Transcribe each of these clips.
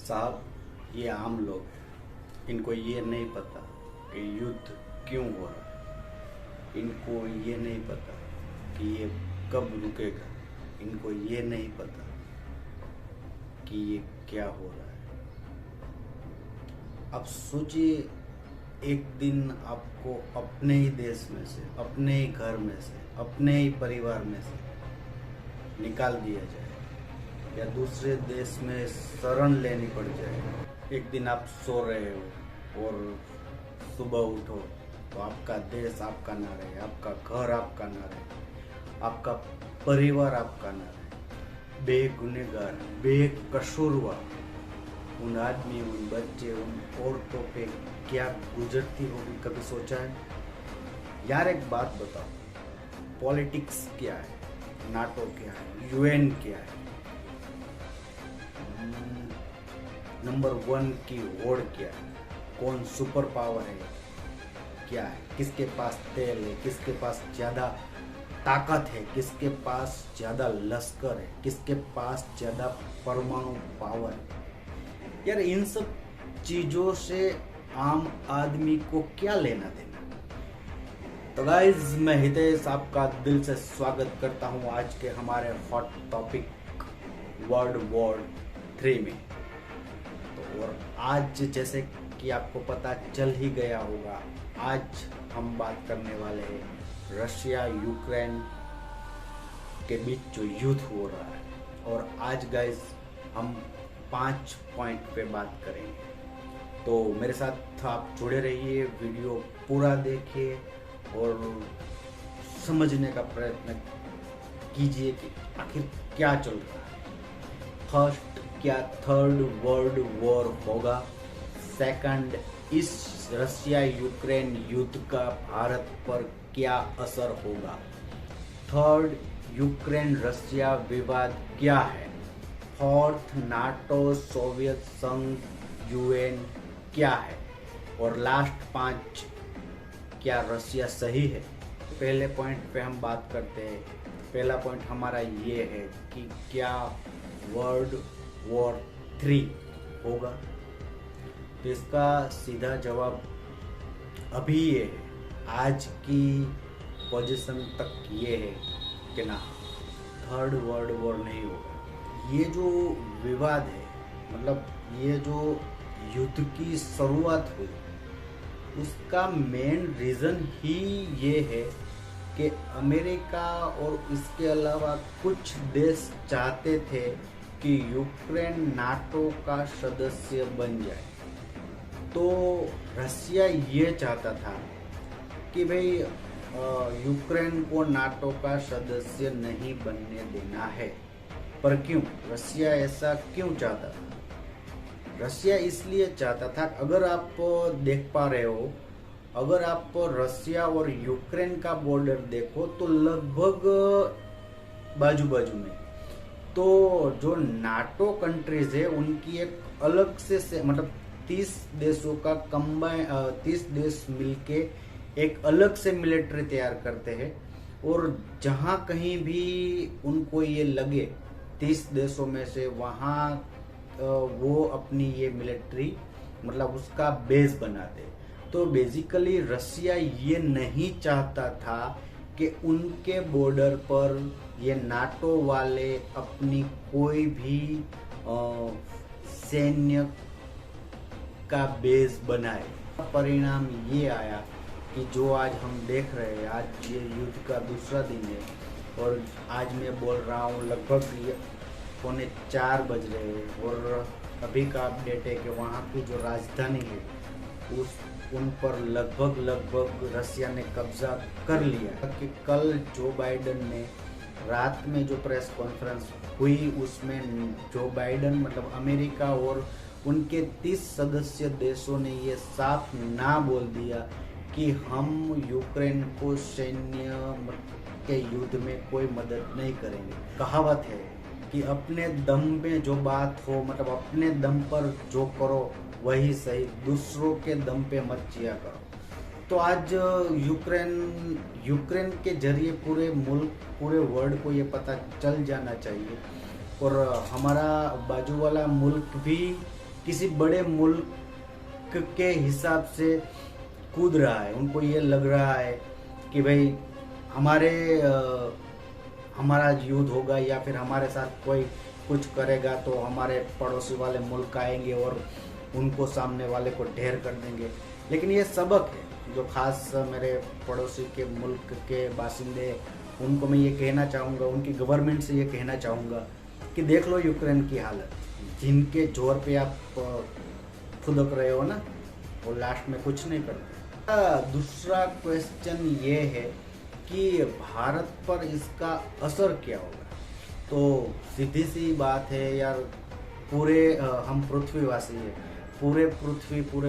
साहब, ये आम लोग, इनको ये नहीं पता कि युद्ध क्यों हो रहा है। इनको ये नहीं पता कि ये कब रुकेगा। इनको ये नहीं पता कि ये क्या हो रहा है। अब सोचिए, एक दिन आपको अपने ही देश में से, अपने ही घर में से, अपने ही परिवार में से निकाल दिया जाए या दूसरे देश में शरण लेनी पड़ जाए। एक दिन आप सो रहे हो और सुबह उठो तो आपका देश आपका ना रहे, आपका घर आपका ना रहे, आपका परिवार आपका ना रहे। बेगुनहगार, बेकसूरवार उन आदमी, उन बच्चे, उन औरतों पे क्या गुजरती होगी, कभी सोचा है? यार एक बात बताओ, पॉलिटिक्स क्या है, नाटो क्या है, यूएन क्या है, नंबर 1 की होड़ क्या है, कौन सुपर पावर है, क्या है, किसके पास तेल है, किसके पास ज्यादा ताकत है, किसके पास ज्यादा लश्कर है, किसके पास ज्यादा परमाणु पावर है। यार इन सब चीजों से आम आदमी को क्या लेना देना। तो गाइज, मैं हितेश आपका दिल से स्वागत करता हूं आज के हमारे हॉट टॉपिक वर्ल्ड वॉर 3 में। तो और आज जैसे कि आपको पता चल ही गया होगा, आज हम बात करने वाले हैं रशिया यूक्रेन के बीच जो युद्ध हो रहा है। और आज गाइज हम 5 पॉइंट पे बात करेंगे। तो मेरे साथ आप जुड़े रहिए, वीडियो पूरा देखिए और समझने का प्रयत्न कीजिए कि आखिर क्या चल रहा है। फर्स्ट, क्या थर्ड वर्ल्ड वॉर होगा? सेकंड, इस रशिया यूक्रेन युद्ध का भारत पर क्या असर होगा? थर्ड, यूक्रेन रशिया विवाद क्या है? फोर्थ, नाटो, सोवियत संघ, यूएन क्या है? और लास्ट 5, क्या रशिया सही है? पहले पॉइंट पे हम बात करते हैं। पहला पॉइंट हमारा ये है कि क्या वर्ल्ड वॉर 3 होगा? तो इसका सीधा जवाब अभी ये है, आज की पोजीशन तक ये है कि ना, थर्ड वर्ल्ड वॉर नहीं होगा। ये जो विवाद है, मतलब ये जो युद्ध की शुरुआत हुई, उसका मेन रीजन ही ये है कि अमेरिका और इसके अलावा कुछ देश चाहते थे कि यूक्रेन नाटो का सदस्य बन जाए। तो रशिया ये चाहता था कि भाई यूक्रेन को नाटो का सदस्य नहीं बनने देना है। पर क्यों रशिया ऐसा क्यों चाहता था? रशिया इसलिए चाहता था, अगर आप देख पा रहे हो, अगर आप रशिया और यूक्रेन का बॉर्डर देखो तो लगभग बाजू बाजू में, तो जो नाटो कंट्रीज है उनकी एक अलग से मतलब 30 देशों का कंबाइन 30 देश मिलके एक अलग से मिलिट्री तैयार करते हैं। और जहां कहीं भी उनको ये लगे 30 देशों में से, वहां वो अपनी ये मिलिट्री मतलब उसका बेस बनाते। तो बेसिकली रशिया ये नहीं चाहता था कि उनके बॉर्डर पर ये नाटो वाले अपनी कोई भी सैन्य का बेस बनाए। परिणाम ये आया कि जो आज हम देख रहे हैं, आज ये युद्ध का दूसरा दिन है और आज मैं बोल रहा हूँ लगभग 3:45 बज रहे हैं और अभी का अपडेट है कि वहाँ की जो राजधानी है उन पर लगभग रशिया ने कब्जा कर लिया। कि कल जो बाइडन ने रात में जो प्रेस कॉन्फ्रेंस हुई, उसमें जो बाइडन मतलब अमेरिका और उनके 30 सदस्य देशों ने ये साफ ना बोल दिया कि हम यूक्रेन को सैन्य के युद्ध में कोई मदद नहीं करेंगे। कहावत है कि अपने दम में जो बात हो, मतलब अपने दम पर जो करो वही सही, दूसरों के दम पे मत किया करो। तो आज यूक्रेन के जरिए पूरे मुल्क, पूरे वर्ल्ड को ये पता चल जाना चाहिए और हमारा बाजू वाला मुल्क भी किसी बड़े मुल्क के हिसाब से कूद रहा है। उनको ये लग रहा है कि भाई हमारा युद्ध होगा या फिर हमारे साथ कोई कुछ करेगा तो हमारे पड़ोसी वाले मुल्क आएंगे और उनको सामने वाले को ढेर कर देंगे। लेकिन ये सबक है जो खास मेरे पड़ोसी के मुल्क के बासिंदे, उनको मैं ये कहना चाहूँगा, उनकी गवर्नमेंट से ये कहना चाहूँगा कि देख लो यूक्रेन की हालत, जिनके जोर पे आप फुदक रहे हो ना, वो लास्ट में कुछ नहीं करते। दूसरा क्वेश्चन ये है कि भारत पर इसका असर क्या होगा। तो सीधी सी बात है यार, पूरे हम पृथ्वीवासी है, पूरे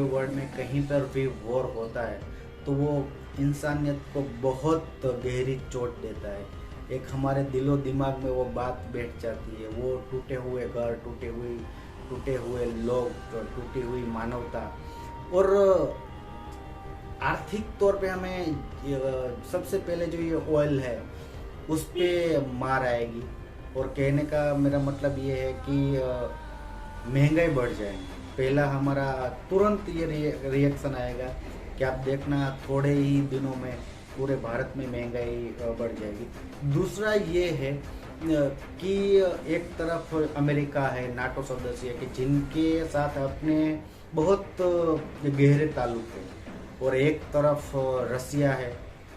वर्ल्ड में कहीं पर भी वॉर होता है तो वो इंसानियत को बहुत गहरी चोट देता है। एक हमारे दिलो दिमाग में वो बात बैठ जाती है, वो टूटे हुए घर, टूटे हुए लोग, टूटी हुई मानवता। और आर्थिक तौर पे हमें सबसे पहले जो ये ऑयल है उस पे मार आएगी। और कहने का मेरा मतलब ये है कि महंगाई बढ़ जाएगी। पहला हमारा तुरंत ये रिएक्शन आएगा कि आप देखना थोड़े ही दिनों में पूरे भारत में महंगाई बढ़ जाएगी। दूसरा ये है कि एक तरफ अमेरिका है, नाटो सदस्य है, कि जिनके साथ अपने बहुत गहरे ताल्लुक है, और एक तरफ रसिया है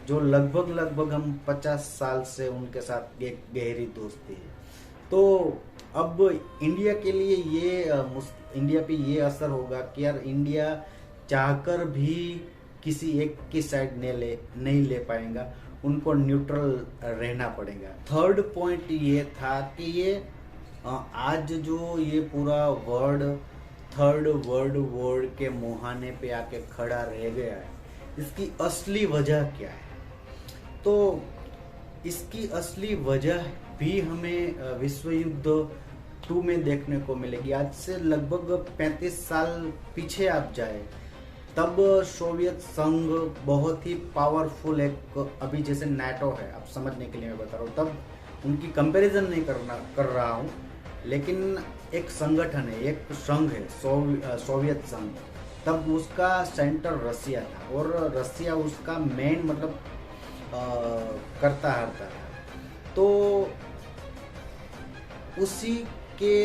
जो लगभग हम 50 साल से उनके साथ एक गहरी दोस्ती है। तो अब इंडिया के लिए इंडिया पे ये असर होगा कि यार इंडिया चाहकर भी किसी एक की साइड नहीं ले पाएगा, उनको न्यूट्रल रहना पड़ेगा। थर्ड पॉइंट ये था कि ये आज जो ये पूरा थर्ड वर्ल्ड वॉर के मुहाने पे आके खड़ा रह गया है, इसकी असली वजह क्या है। तो इसकी असली वजह भी हमें विश्व युद्ध 2 में देखने को मिलेगी। आज से लगभग 35 साल पीछे आप जाए, तब सोवियत संघ बहुत ही पावरफुल एक, अभी जैसे नाटो है, आप समझने के लिए मैं बता रहा हूँ, तब उनकी कंपैरिजन नहीं कर रहा हूँ, लेकिन एक संगठन है, एक संघ है सोवियत संघ, तब उसका सेंटर रसिया था और रसिया उसका मेन मतलब करता हरता था। तो उसी के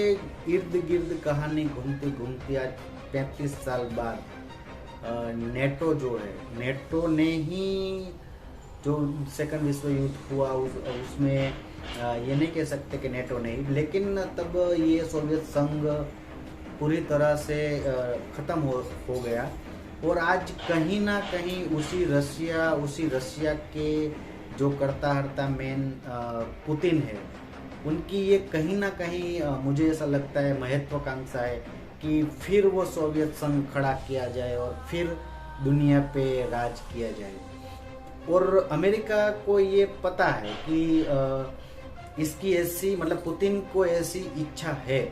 इर्द गिर्द कहानी घूमती आज 35 साल बाद नेटो जो है, नेटो ने ही जो सेकंड विश्व युद्ध हुआ उसमें ये नहीं कह सकते कि नेटो नहीं, लेकिन तब ये सोवियत संघ पूरी तरह से ख़त्म हो गया। और आज कहीं ना कहीं उसी रसिया के जो करता हरता मेन पुतिन है, उनकी ये कहीं ना कहीं मुझे ऐसा लगता है महत्वाकांक्षा है कि फिर वो सोवियत संघ खड़ा किया जाए और फिर दुनिया पे राज किया जाए। और अमेरिका को ये पता है कि इसकी ऐसी मतलब पुतिन को ऐसी इच्छा है,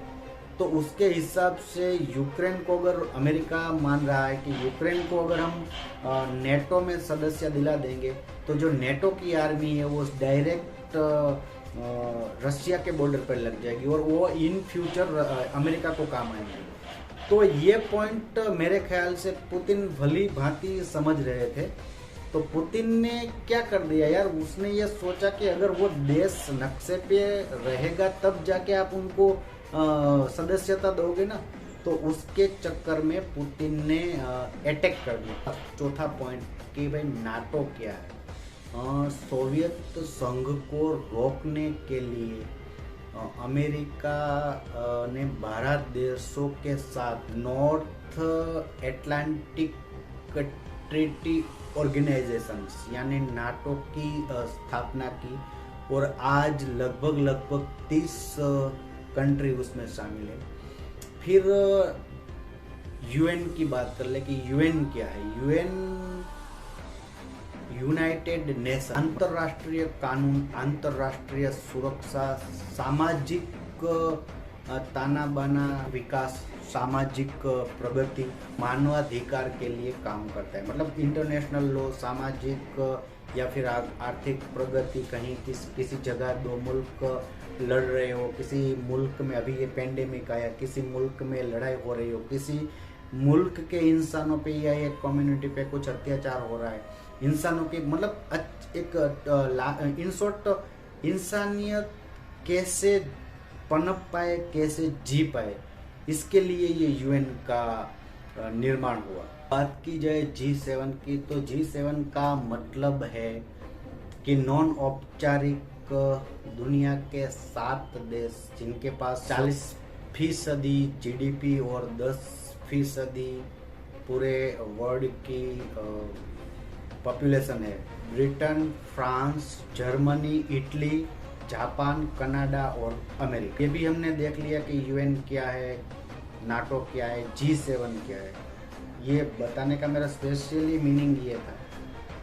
तो उसके हिसाब से यूक्रेन को अगर अमेरिका मान रहा है कि यूक्रेन को अगर हम नेटो में सदस्य दिला देंगे तो जो नेटो की आर्मी है वो डायरेक्ट रशिया के बॉर्डर पर लग जाएगी और वो इन फ्यूचर अमेरिका को काम आएंगे। तो ये पॉइंट मेरे ख्याल से पुतिन भली भांति समझ रहे थे। तो पुतिन ने क्या कर दिया यार, उसने ये सोचा कि अगर वो देश नक्शे पे रहेगा तब जाके आप उनको सदस्यता दोगे ना, तो उसके चक्कर में पुतिन ने अटैक कर दिया। चौथा पॉइंट कि भाई नाटो क्या है। सोवियत संघ को रोकने के लिए अमेरिका ने 12 देशों के साथ नॉर्थ अटलांटिक ट्रीटी ऑर्गेनाइजेशंस यानी नाटो की स्थापना की, और आज लगभग 30 कंट्री उसमें शामिल है। फिर यूएन की बात कर ले कि यूएन क्या है। यूएन यूनाइटेड नेशन, अंतर्राष्ट्रीय कानून, अंतर्राष्ट्रीय सुरक्षा, सामाजिक ताना बाना विकास, सामाजिक प्रगति, मानवाधिकार के लिए काम करता है। मतलब इंटरनेशनल लॉ, सामाजिक या फिर आर्थिक प्रगति, कहीं किसी जगह दो मुल्क लड़ रहे हो, किसी मुल्क में अभी ये पेंडेमिक आया, किसी मुल्क में लड़ाई हो रही हो, किसी मुल्क के इंसानों पे या एक कम्युनिटी पे कुछ अत्याचार हो रहा है, इंसानों के मतलब एक इन शॉर्ट इंसानियत कैसे पनप पाए, कैसे जी पाए, इसके लिए ये यूएन का निर्माण हुआ। बात की जाए G7 की, तो G7 का मतलब है कि नॉन औपचारिक दुनिया के 7 देश जिनके पास 40% जीडीपी और 10% पूरे वर्ल्ड की पॉपुलेशन है। Britain, France, Germany, Italy, Japan, Canada और अमेरिका। ये भी हमने देख लिया कि यूएन क्या है, नाटो क्या है, G7 क्या है। ये बताने का मेरा स्पेशली मीनिंग ये था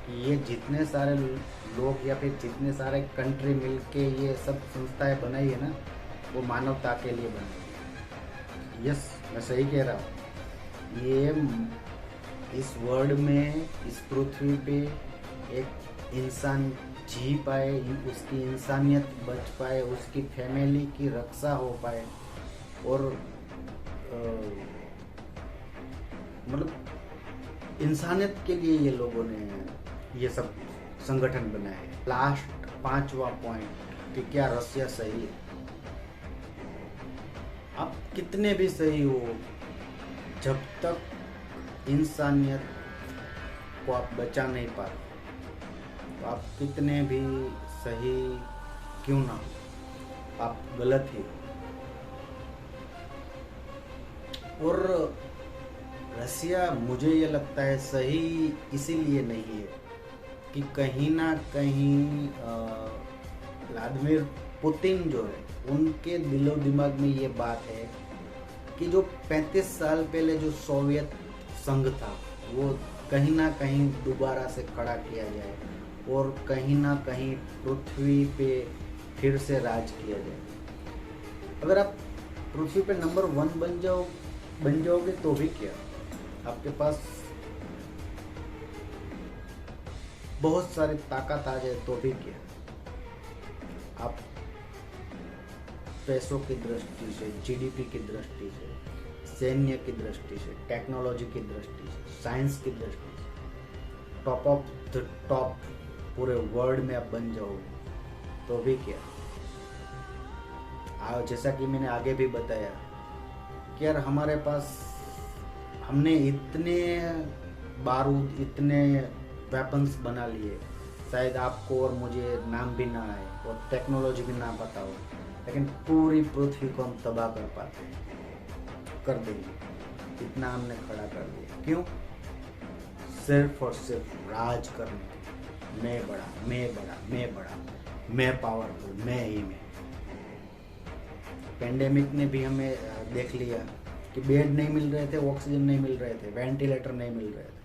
कि ये जितने सारे लोग या फिर जितने सारे कंट्री मिलके ये सब संस्थाएं बनाई है ना, वो मानवता के लिए बनाई है। यस, मैं सही कह रहा हूँ। ये इस वर्ल्ड में, इस पृथ्वी पे एक इंसान जी पाए, उसकी इंसानियत बच पाए, उसकी फैमिली की रक्षा हो पाए, और मतलब इंसानियत के लिए ये लोगों ने ये सब संगठन बनाए हैं। लास्ट 5वां पॉइंट कि क्या रसिया सही है? आप कितने भी सही हो, जब तक इंसानियत को आप बचा नहीं पाते, तो आप कितने भी सही क्यों ना हो, आप गलत ही हो। और रसिया मुझे ये लगता है सही इसीलिए नहीं है कि कहीं ना कहीं व्लादिमीर पुतिन जो है, उनके दिलो दिमाग में ये बात है कि जो 35 साल पहले जो सोवियत संघ था, वो कहीं ना कहीं दोबारा से खड़ा किया जाए और कहीं ना कहीं पृथ्वी पे फिर से राज किया जाए। अगर आप पृथ्वी पे नंबर 1 बन जाओगे तो भी क्या, आपके पास बहुत सारी ताकत आ जाए तो भी क्या, आप पैसों की दृष्टि से, जीडीपी की दृष्टि से, सैन्य की दृष्टि से, टेक्नोलॉजी की दृष्टि से, साइंस की दृष्टि से टॉप ऑफ द टॉप पूरे वर्ल्ड में आप बन जाओगे तो भी क्या। जैसा कि मैंने आगे भी बताया कि यार हमारे पास, हमने इतने बारूद, इतने वेपन्स बना लिए, शायद आपको और मुझे नाम भी ना आए और टेक्नोलॉजी भी ना पता हो, लेकिन पूरी पृथ्वी को हम तबाह कर पाते हैं, कर देंगे। इतना हमने खड़ा कर दिया। क्यों? सिर्फ और सिर्फ राज करने। मैं बड़ा, मैं बड़ा, मैं बड़ा, मैं पावरफुल, मैं ही मैं। पेंडेमिक ने भी हमें देख लिया कि बेड नहीं मिल रहे थे, ऑक्सीजन नहीं मिल रहे थे, वेंटिलेटर नहीं मिल रहे थे।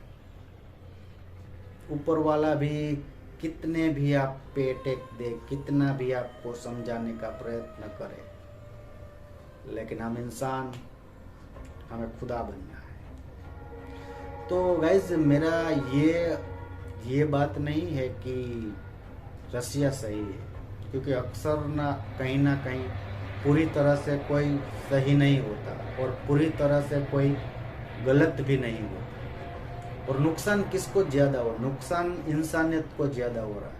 ऊपर वाला भी कितने भी आप पे अटैक दे, कितना भी आपको समझाने का प्रयत्न करे, लेकिन हम इंसान, हमें खुदा बनना है। तो गाइज, मेरा ये बात नहीं है कि रसिया सही है, क्योंकि अक्सर ना कहीं पूरी तरह से कोई सही नहीं होता और पूरी तरह से कोई गलत भी नहीं होता। और नुकसान किसको ज्यादा हो? नुकसान इंसानियत को ज्यादा हो रहा है,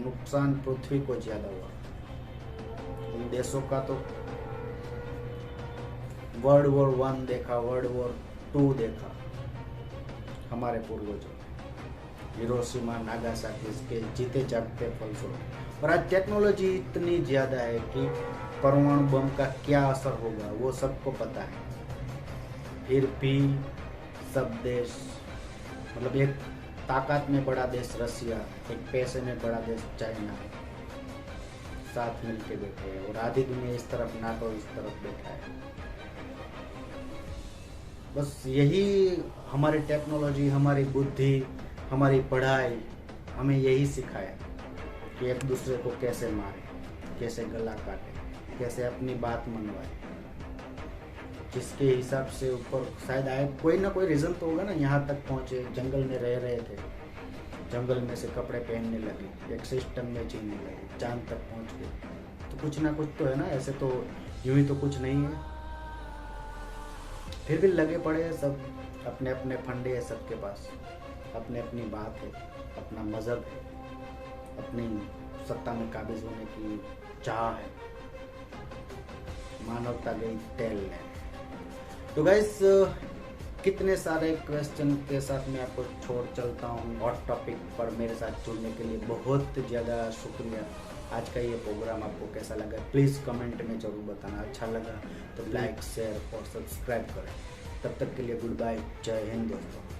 नुकसान पृथ्वी को ज्यादा हो रहा है। इन देशों का तो वर्ल्ड वॉर 1 देखा, वर्ल्ड वॉर 2 देखा, हमारे पूर्वजों, हिरोशिमा, नागासाकी के जीते जागते फलस्वरूप। और आज टेक्नोलॉजी इतनी ज्यादा है कि परमाणु बम का क्या असर होगा वो सबको पता है। फिर भी सब देश, मतलब एक ताकत में बड़ा देश रसिया, एक पैसे में बड़ा देश चाइना, साथ मिलके बैठे हैं, और आधी दुनिया इस तरफ, नाटो इस तरफ बैठा है। बस यही हमारी टेक्नोलॉजी, हमारी बुद्धि, हमारी पढ़ाई हमें यही सिखाया कि एक दूसरे को कैसे मारे, कैसे गला काटे, कैसे अपनी बात मनवाए। जिसके हिसाब से ऊपर शायद आए, कोई ना कोई रीज़न तो होगा ना, यहाँ तक पहुँचे। जंगल में रह रहे थे, जंगल में से कपड़े पहनने लगे, एक सिस्टम में जीने लगे, चांद तक पहुँच गए। तो तो कुछ ना कुछ तो है ना, ऐसे तो यूं ही तो कुछ नहीं है। फिर भी लगे पड़े हैं सब, अपने अपने फंडे हैं सबके पास, अपने अपनी बात है, अपना मज़हब है, अपनी सत्ता में काबिज होने की चाह है, मानवता गई तेल है। तो गाइस कितने सारे क्वेश्चन के साथ मैं आपको छोड़ चलता हूँ हॉट टॉपिक पर। मेरे साथ जुड़ने के लिए बहुत ज़्यादा शुक्रिया। आज का ये प्रोग्राम आपको कैसा लगा प्लीज़ कमेंट में ज़रूर बताना। अच्छा लगा तो लाइक शेयर और सब्सक्राइब करें। तब तक के लिए गुड बाय, जय हिंद दोस्तों।